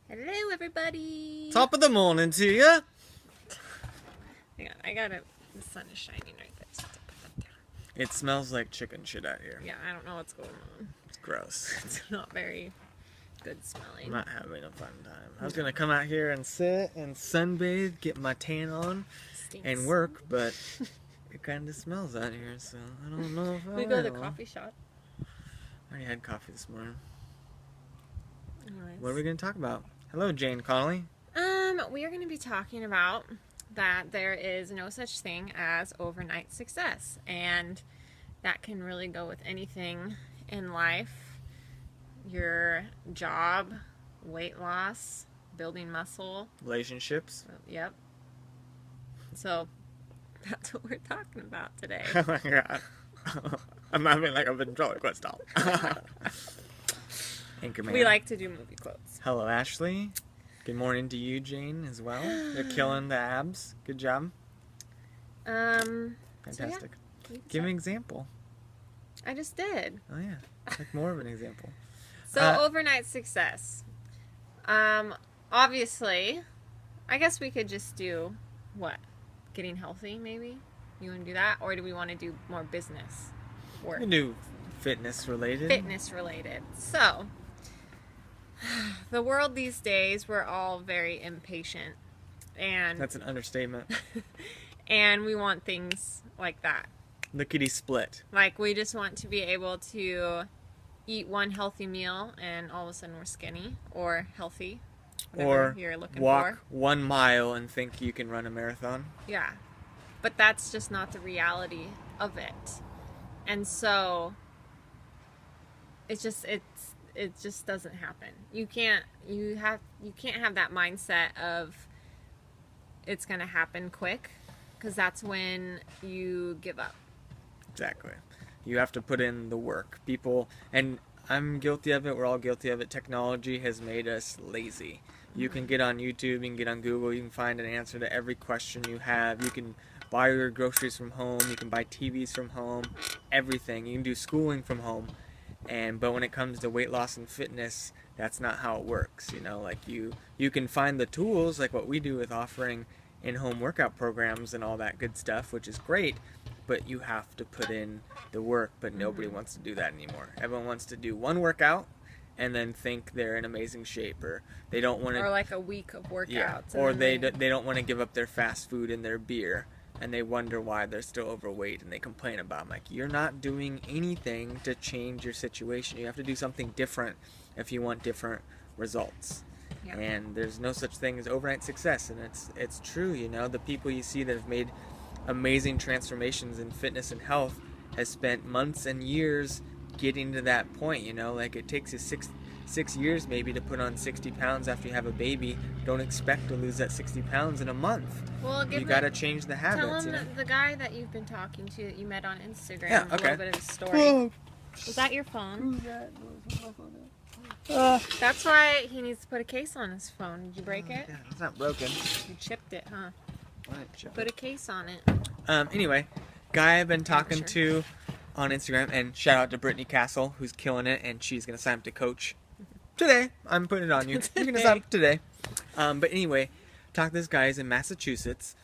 Hello, everybody. Top of the morning to you. Hang on, the sun is shining right there. So I have to put that down. It smells like chicken shit out here. Yeah, I don't know what's going on. It's gross. It's not very good smelling. I'm not having a fun time. I was gonna come out here and sit and sunbathe, get my tan on, Stinks. and work, but it kind of smells out here, so I don't know if I We go to the will. coffee shop. I already had coffee this morning. Anyways. What are we gonna talk about? Hello, Jane Connolly. We are going to be talking about that there is no such thing as overnight success, and that can really go with anything in life. Your job, weight loss, building muscle. Relationships. Yep. So that's what we're talking about today. Oh my god. I'm having like a ventriloquist doll. Anchorman. We like to do movie quotes. Hello, Ashley. Good morning to you, Jane, as well. You're killing the abs. Good job. Fantastic. Give me an example. I just did. Oh, yeah. Like more of an example. So, overnight success. Obviously, I guess we could just do, what? Getting healthy, maybe? You want to do that? Or do we want to do more business We work? can do fitness related. Fitness related. So, the world these days, we're all very impatient. And That's an understatement. and we want things like that. Lickety split. Like, we just want to be able to eat one healthy meal and all of a sudden we're skinny or healthy. Whatever Or you're looking walk for. 1 mile and think you can run a marathon. Yeah. But that's just not the reality of it. And so it just doesn't happen. You can't have that mindset of it's going to happen quick, because that's when you give up. Exactly. You have to put in the work. People, and I'm guilty of it, we're all guilty of it, technology has made us lazy. You can get on YouTube, you can get on Google, you can find an answer to every question you have. You can buy your groceries from home, you can buy TVs from home, everything. You can do schooling from home. But when it comes to weight loss and fitness, that's not how it works. You know, like you can find the tools, like what we do with offering in-home workout programs and all that good stuff, which is great, but you have to put in the work. But nobody wants to do that anymore. Everyone wants to do one workout and then think they're in amazing shape, or they don't want to, Or like a week of workouts. yeah, and or then they don't want to give up their fast food and their beer, and they wonder why they're still overweight, and they complain about it. I'm like, you're not doing anything to change your situation. You have to do something different if you want different results. Yeah. And there's no such thing as overnight success, and it's true. You know, the people you see that have made amazing transformations in fitness and health has spent months and years getting to that point. You know, like it takes you six years maybe to put on 60 pounds after you have a baby. Don't expect to lose that 60 pounds in a month. Well, You got to change the tell habits. him You know? the guy that you've been talking to that you met on Instagram. Yeah, A okay. little bit of his story. Was that your phone? That's why he needs to put a case on his phone. Did you break it? Yeah, it's not broken. You chipped it, huh? Right, Put a case on it. Anyway, guy I've been talking Sure. to on Instagram, and shout out to Brittany Castle, who's killing it, and she's gonna sign up to coach today. I'm putting it on you. You're gonna sign up today. But anyway, talk to this guy. He's in Massachusetts.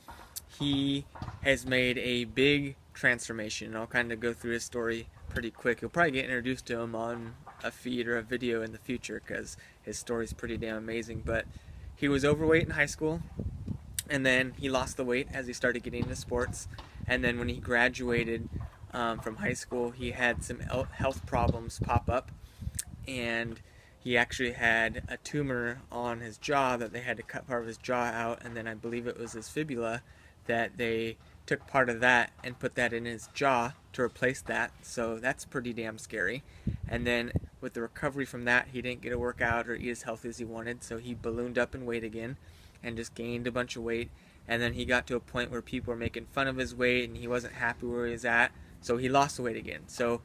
He has made a big transformation, and I'll kind of go through his story pretty quick. You'll probably get introduced to him on a feed or a video in the future, because his story's pretty damn amazing. But he was overweight in high school, and then he lost the weight as he started getting into sports. And then when he graduated from high school, he had some health problems pop up, and he actually had a tumor on his jaw that they had to cut part of his jaw out, and then I believe it was his fibula that they took part of that and put that in his jaw to replace that. So that's pretty damn scary. And then with the recovery from that, he didn't get to work out or eat as healthy as he wanted, so he ballooned up in weight again and just gained a bunch of weight. And then he got to a point where people were making fun of his weight, and he wasn't happy where he was at, so he lost the weight again. So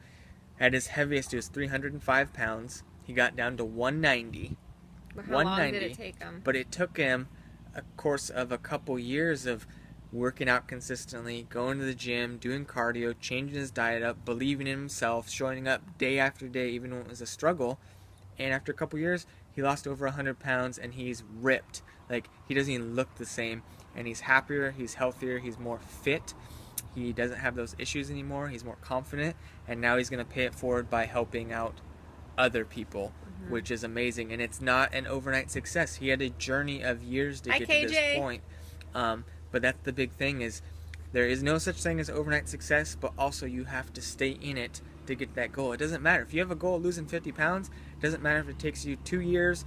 at his heaviest, he was 305 pounds. He got down to 190. But how long did 190, it take him? But it took him a course of a couple years of working out consistently, going to the gym, doing cardio, changing his diet up, believing in himself, showing up day after day even when it was a struggle. And after a couple years, he he lost over 100 pounds and he's ripped. Like, he doesn't even look the same, and he's happier, he's healthier, he's more fit. He doesn't have those issues anymore. He's more confident, and now he's going to pay it forward by helping out other people, which is amazing. And it's not an overnight success. He had a journey of years to Hi, get KJ. to this point. But that's the big thing, is there is no such thing as overnight success, but also you have to stay in it to get that goal. It doesn't matter. If you have a goal of losing 50 pounds, it doesn't matter if it takes you 2 years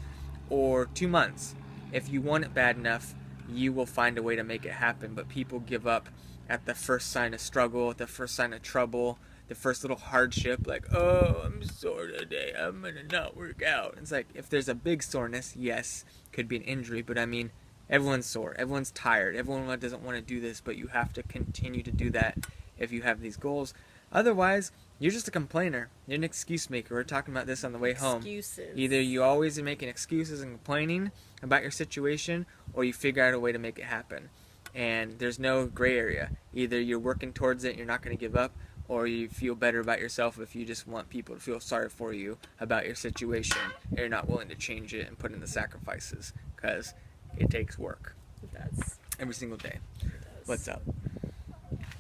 or 2 months. If you want it bad enough, you will find a way to make it happen. But people give up at the first sign of struggle, at the first sign of trouble, the first little hardship, like, oh, I'm sore today, I'm gonna not work out. It's like, if there's a big soreness, yes, could be an injury, but I mean, everyone's sore, everyone's tired, everyone doesn't want to do this, but you have to continue to do that if you have these goals. Otherwise, you're just a complainer. You're an excuse maker. We're talking about this on the way home. Excuses. Either you always are making excuses and complaining about your situation, or you figure out a way to make it happen. And there's no gray area. Either you're working towards it, you're not going to give up, or you feel better about yourself if you just want people to feel sorry for you about your situation, and you're not willing to change it and put in the sacrifices, because it takes work. It does. Every single day. It does. What's up?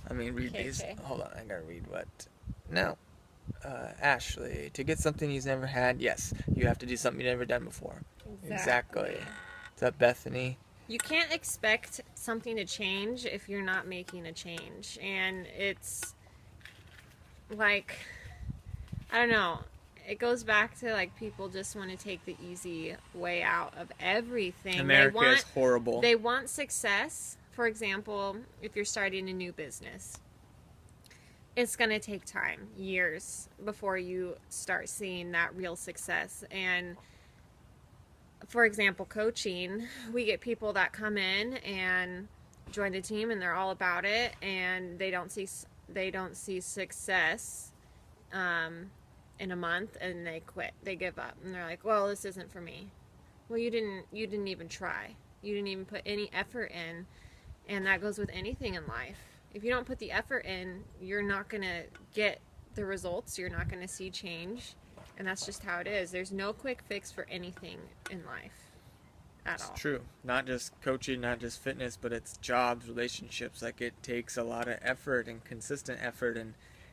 I mean, read Okay, these. okay. Hold on, I gotta read what. No. Ashley, to get something you've never had, yes, you have to do something you've never done before. Exactly. What's up, Bethany? You can't expect something to change if you're not making a change. And it's like, I don't know. It goes back to, like, people just want to take the easy way out of everything. America is horrible. They want success. For example, if you're starting a new business, it's going to take time, years, before you start seeing that real success. And for example, coaching, we get people that come in and join the team and they're all about it, and they don't see success in a month, and they quit. They give up, and they're like, well, this isn't for me. Well, you didn't even try. You didn't even put any effort in. And that goes with anything in life. If you don't put the effort in, you're not going to get the results. You're not going to see change. And that's just how it is. There's no quick fix for anything in life at all. It's true. Not just coaching, not just fitness, but it's jobs, relationships. Like, it takes a lot of effort and consistent effort.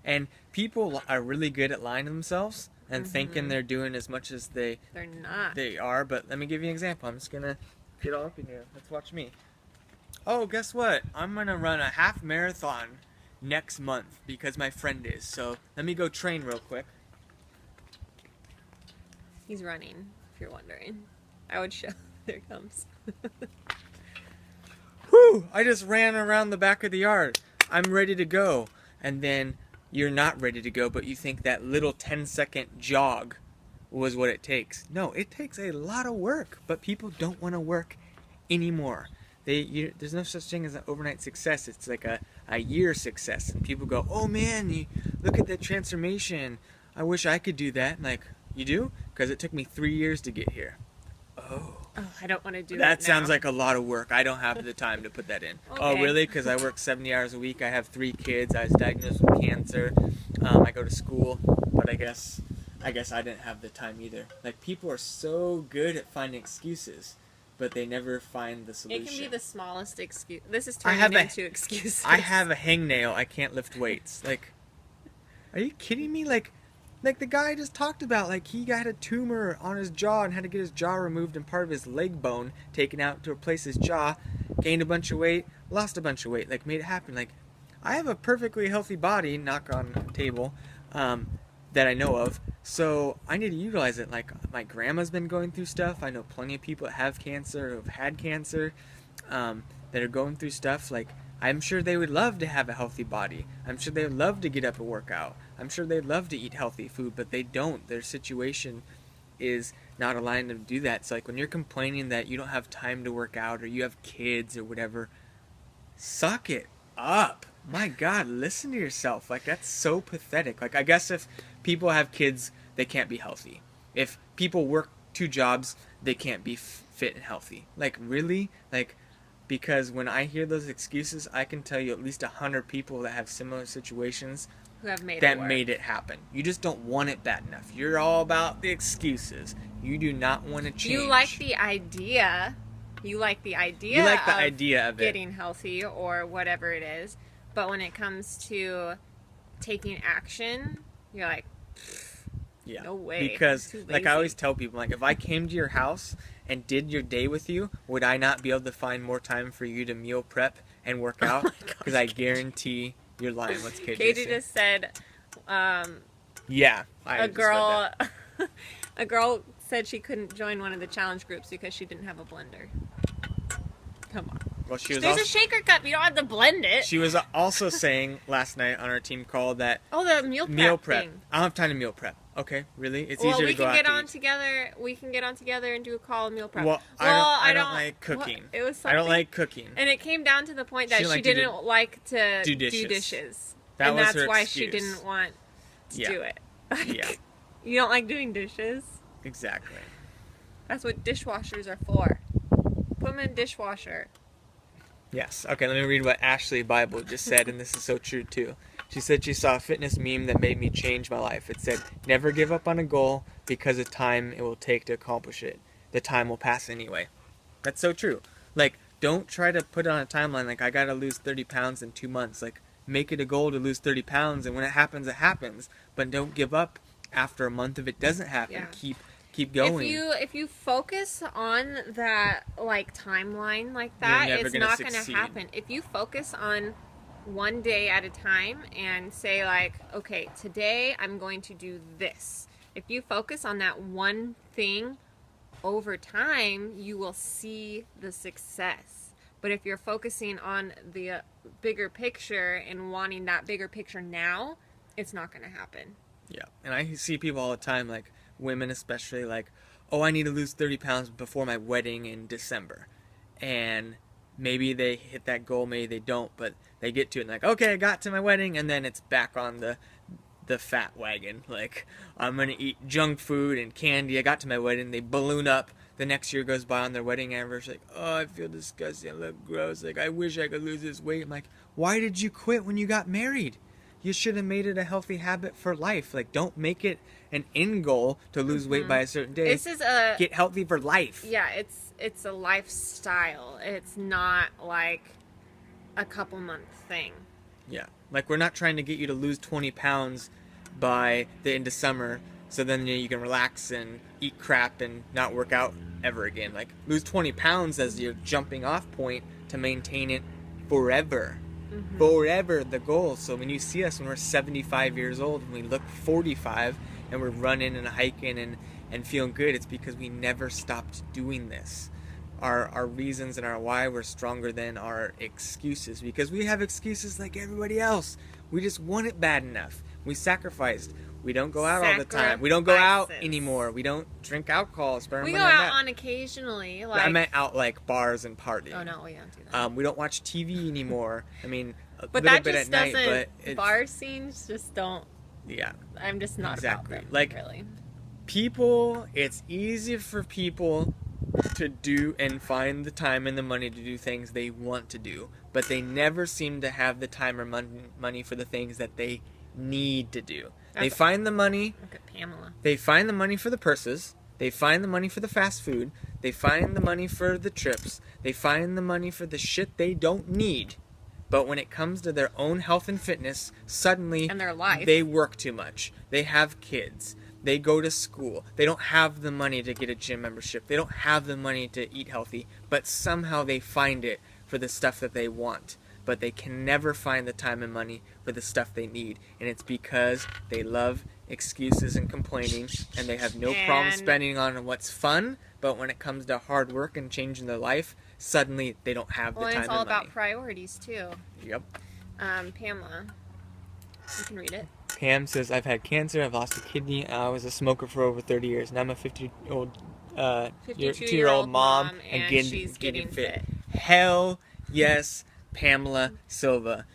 And people are really good at lying to themselves and thinking they're doing as much as they're not. They are. But let me give you an example. I'm just going to get all up in here. Let's watch me. Oh, guess what? I'm going to run a half marathon next month because my friend is. So let me go train real quick. He's running, if you're wondering. I would show. There it comes. Whew! I just ran around the back of the yard. I'm ready to go. And then you're not ready to go, but you think that little 10-second jog was what it takes. No, it takes a lot of work, but people don't want to work anymore. There's no such thing as an overnight success. It's like a year success. And people go, oh man, you look at that transformation. I wish I could do that. And like, you do? Because it took me 3 years to get here. Oh, I don't want to do that it sounds now. like a lot of work. I don't have the time to put that in. Okay. Oh, really? Because I work 70 hours a week. I have 3 kids. I was diagnosed with cancer. I go to school, but I guess I didn't have the time either. Like, people are so good at finding excuses, but they never find the solution. It can be the smallest excuse. This is I have turning into excuses. I have a hangnail. I can't lift weights. Like, are you kidding me? Like the guy I just talked about, like, he got a tumor on his jaw and had to get his jaw removed and part of his leg bone taken out to replace his jaw, gained a bunch of weight, lost a bunch of weight, like, made it happen. Like, I have a perfectly healthy body, knock on table, that I know of, so I need to utilize it. Like, my grandma's been going through stuff. I know plenty of people that have cancer, who have had cancer, that are going through stuff. Like, I'm sure they would love to have a healthy body. I'm sure they would love to get up and work out. I'm sure they'd love to eat healthy food, but they don't. Their situation is not allowing them to do that. So, like, when you're complaining that you don't have time to work out or you have kids or whatever, suck it up. My God, listen to yourself. Like, that's so pathetic. Like, I guess if people have kids, they can't be healthy. If people work 2 jobs, they can't be fit and healthy. Like, really? Like, because when I hear those excuses, I can tell you at least 100 people that have similar situations who have made that it work. made it happen. You just don't want it bad enough. You're all about the excuses. You do not want to change. You like the idea. You like the idea. You like the of idea of it. getting healthy or whatever it is, but when it comes to taking action, you're like, Yeah. no way. Because, I'm too like I lazy. always tell people, like if I came to your house and did your day with you, would I not be able to find more time for you to meal prep and work out? my gosh. Because I guarantee you're lying. What's KJ Katie say? just said, Yeah. I a just read that. a girl said she couldn't join one of the challenge groups because she didn't have a blender. Come on. Well, she was There's also, a shaker cup. You don't have to blend it. she was also saying last night on our team call that Oh, the meal prep thing. I don't have time to meal prep. Okay, really? It's Well, easier we to go can out get to on eat. together. We can get on together and do a call meal prep. Well, I don't like cooking. It was I don't something- like cooking. And it came down to the point that She she, liked to didn't like to do do dishes. dishes. That And was that's her why excuse. she didn't want to Yeah. do it. Yeah, You don't like doing dishes? exactly. That's what dishwashers are for. Put them in a dishwasher. Yes. Okay, let me read what Ashley Bible just said, and this is so true too. She said she saw a fitness meme that made me change my life. It said, "Never give up on a goal because of time it will take to accomplish it. The time will pass anyway." That's so true. Like, don't try to put on a timeline like I gotta lose 30 pounds in 2 months. Like, make it a goal to lose 30 pounds, and when it happens, it happens. But don't give up after a month if it doesn't happen. Yeah. Keep going. If you focus on that like timeline like that, never it's gonna not going to succeed. happen. If you focus on one day at a time and say like, okay, today I'm going to do this. If you focus on that one thing over time, you will see the success. But if you're focusing on the bigger picture and wanting that bigger picture now, it's not going to happen. Yeah, and I see people all the time, like women especially, like, oh, I need to lose 30 pounds before my wedding in December. And maybe they hit that goal, maybe they don't, but they get to it and like, okay, I got to my wedding, and then it's back on the fat wagon. Like, I'm going to eat junk food and candy. I got to my wedding, they balloon up. The next year goes by on their wedding anniversary, like, oh, I feel disgusting, I look gross, like, I wish I could lose this weight. I'm like, why did you quit when you got married? You should have made it a healthy habit for life. Like, don't make it an end goal to lose weight by a certain day. This is a Get healthy for life. yeah, it's a lifestyle. It's not like a couple month thing. Yeah. Like, we're not trying to get you to lose 20 pounds by the end of summer so then you can relax and eat crap and not work out ever again. Like, lose 20 pounds as your jumping off point to maintain it forever. Forever the goal. So when you see us when we're 75 years old and we look 45 and we're running and hiking and feeling good, it's because we never stopped doing this. Our reasons and our why were stronger than our excuses, because we have excuses like everybody else. We just want it bad enough. We sacrificed. We don't go out all the time. We don't go out Sacrifices. anymore. We don't drink alcohol. We go out on occasionally. Like, I meant out like bars and partying. oh no, we don't do that. We don't watch TV anymore. I mean, a But little that bit just at night, doesn't. but it's, Bar scenes just don't. yeah. I'm just not Exactly. about them. Like- really. People, it's easy for people to do and find the time and the money to do things they want to do, but they never seem to have the time or money for the things that they need to do. They That's- find the money. Look at Pamela. They find the money for the purses. They find the money for the fast food. They find the money for the trips. They find the money for the shit they don't need. But when it comes to their own health and fitness, suddenly And their life. they work too much. They have kids. They go to school. They don't have the money to get a gym membership. They don't have the money to eat healthy. But somehow they find it for the stuff that they want. But they can never find the time and money for the stuff they need. And it's because they love excuses and complaining, and they have no problem And- spending on what's fun. But when it comes to hard work and changing their life, suddenly they don't have the Well, time and it's all and money. about priorities too. Yep. Pamela, you can read it. Pam says, I've had cancer, I've lost a kidney, I was a smoker for over 30 years. Now I'm a 52-year-old 52-year-old mom and she's getting fit. Hell yes, Pamela Silva.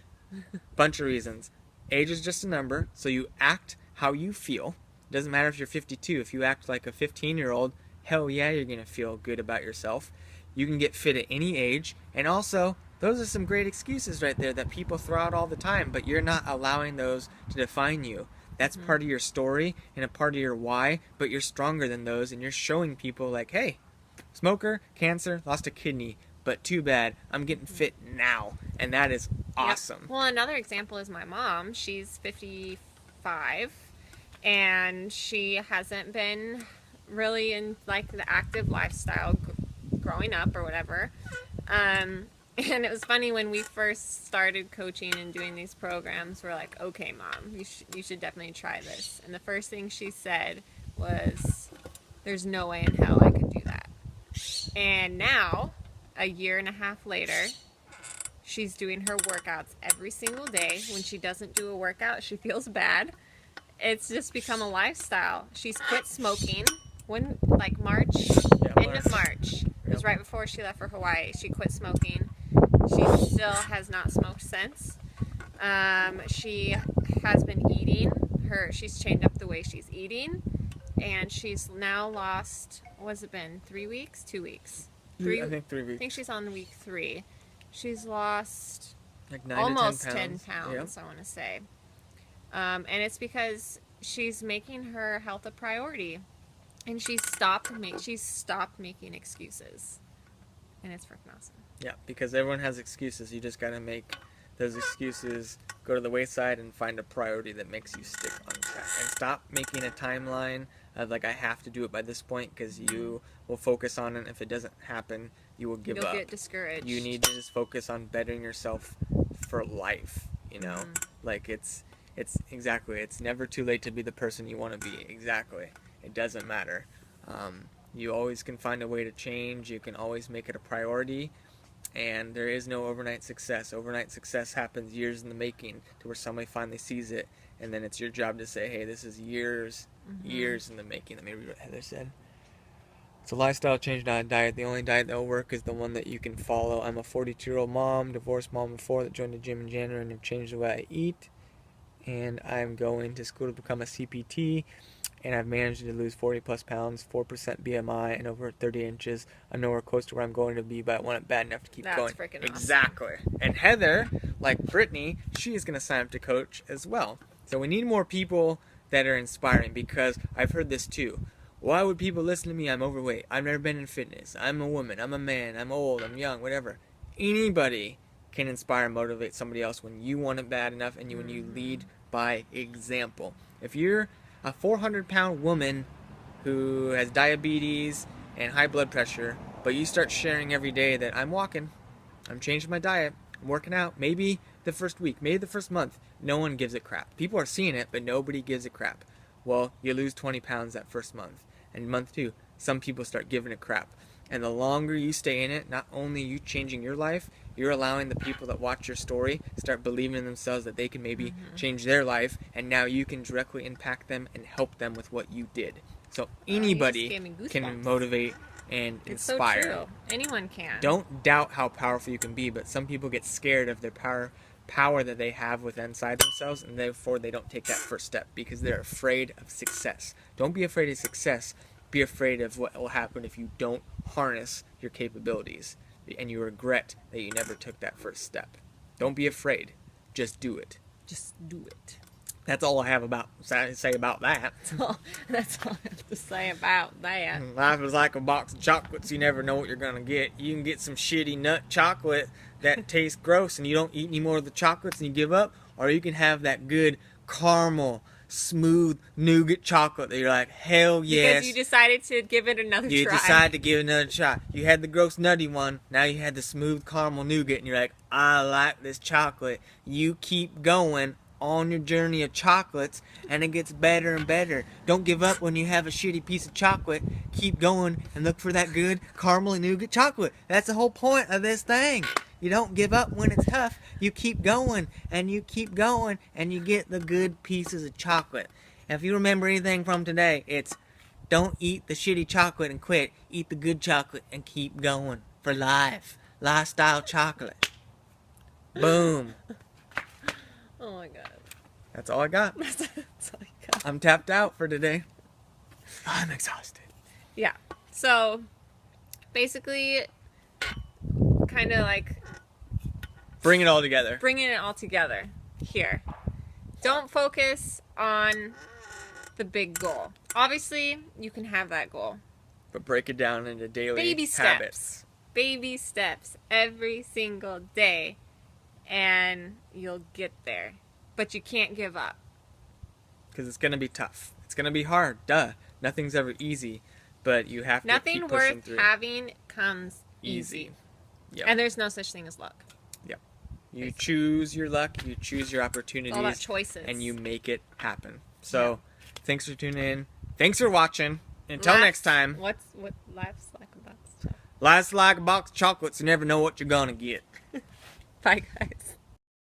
Bunch of reasons. Age is just a number, so you act how you feel. Doesn't matter if you're 52. If you act like a 15-year-old, hell yeah, you're going to feel good about yourself. You can get fit at any age, and also, Those are some great excuses right there that people throw out all the time, but you're not allowing those to define you. That's part of your story and a part of your why, but you're stronger than those, and you're showing people like, hey, smoker, cancer, lost a kidney, but too bad, I'm getting fit now, and that is awesome. Yep. Well, another example is my mom. She's 55, and she hasn't been really in like the active lifestyle growing up or whatever. And it was funny when we first started coaching and doing these programs. We're like, okay, Mom, you should definitely try this. And the first thing she said was, there's no way in hell I could do that. And now, a year and a half later, she's doing her workouts every single day. When she doesn't do a workout, she feels bad. It's just become a lifestyle. She's quit smoking. When, like March, end of March. It was right before she left for Hawaii. She quit smoking. She still has not smoked since. She has been eating. She's changed up the way she's eating. And she's now lost, what's it been, 3 weeks? 2 weeks? I think 3 weeks. I think she's on week 3. She's lost like 9 almost to 10 pounds, I want to say. And it's because she's making her health a priority. And she's stopped making excuses. And it's freaking awesome. Yeah, because everyone has excuses. You just got to make those excuses go to the wayside and find a priority that makes you stick on track. And stop making a timeline of like, I have to do it by this point, because you will focus on it. If it doesn't happen, you will give up. You'll get discouraged. You need to just focus on bettering yourself for life, you know? Like, it's exactly, it's never too late to be the person you want to be. Exactly. It doesn't matter. You always can find a way to change. You can always make it a priority. And there is no overnight success. Overnight success happens years in the making to where somebody finally sees it. And then it's your job to say, hey, this is years in the making. Let me read what Heather said. It's a lifestyle change, not a diet. The only diet that will work is the one that you can follow. I'm a 42-year-old mom, divorced mom of 4 that joined the gym in January and have changed the way I eat. And I'm going to school to become a CPT. And I've managed to lose 40 plus pounds, 4% BMI, and over 30 inches. I'm nowhere close to where I'm going to be, but I want it bad enough to keep going. That's freaking awesome. Exactly. And Heather, like Brittany, she is going to sign up to coach as well. So we need more people that are inspiring, because I've heard this too. Why would people listen to me? I'm overweight. I've never been in fitness. I'm a woman. I'm a man. I'm old. I'm young. Whatever. Anybody can inspire and motivate somebody else when you want it bad enough and when you lead by example. If you're a 400-pound woman who has diabetes and high blood pressure, but you start sharing every day that I'm walking, I'm changing my diet, I'm working out, maybe the first week, maybe the first month, no one gives a crap. People are seeing it, but nobody gives a crap. Well, you lose 20 pounds that first month. And month 2, some people start giving a crap. And the longer you stay in it, not only are you changing your life, you're allowing the people that watch your story start believing in themselves that they can maybe change their life, and now you can directly impact them and help them with what you did. So anybody can motivate and inspire. It's so true. Anyone can. Don't doubt how powerful you can be, but some people get scared of their power that they have within inside themselves, and therefore they don't take that first step because they're afraid of success. Don't be afraid of success. Be afraid of what will happen if you don't harness your capabilities and you regret that you never took that first step. Don't be afraid. Just do it. Just do it. That's all I have to say about that. That's all I have to say about that. Life is like a box of chocolates. You never know what you're going to get. You can get some shitty nut chocolate that tastes gross and you don't eat any more of the chocolates and you give up. Or you can have that good caramel, smooth nougat chocolate that you're like, hell yes. Because you decided to give it another try. You decided to give it another shot. You had the gross nutty one. Now you had the smooth caramel nougat and you're like, I like this chocolate. You keep going on your journey of chocolates and it gets better and better. Don't give up when you have a shitty piece of chocolate. Keep going and look for that good caramel nougat chocolate. That's the whole point of this thing. You don't give up when it's tough. You keep going and you keep going and you get the good pieces of chocolate. And if you remember anything from today, it's don't eat the shitty chocolate and quit. Eat the good chocolate and keep going for life. Lifestyle chocolate. Boom. Oh my god. That's all I got. That's all I got. I'm tapped out for today. I'm exhausted. Yeah. So, basically, kind of like Bring it all together. Bringing it all together here. Don't focus on the big goal. Obviously, you can have that goal. But break it down into daily Baby habits. steps. Baby steps every single day, and you'll get there. But you can't give up. Because it's going to be tough. It's going to be hard. Duh. Nothing's ever easy. But you have to Nothing keep pushing worth through. having comes easy. Yep. And there's no such thing as luck. Yep. You choose your luck. You choose your opportunities. It's all about choices. And you make it happen. So, thanks for tuning in. Thanks for watching. Until next time. What life's like a box of chocolates. Life's like a box of chocolates. You never know what you're going to get. Bye, guys.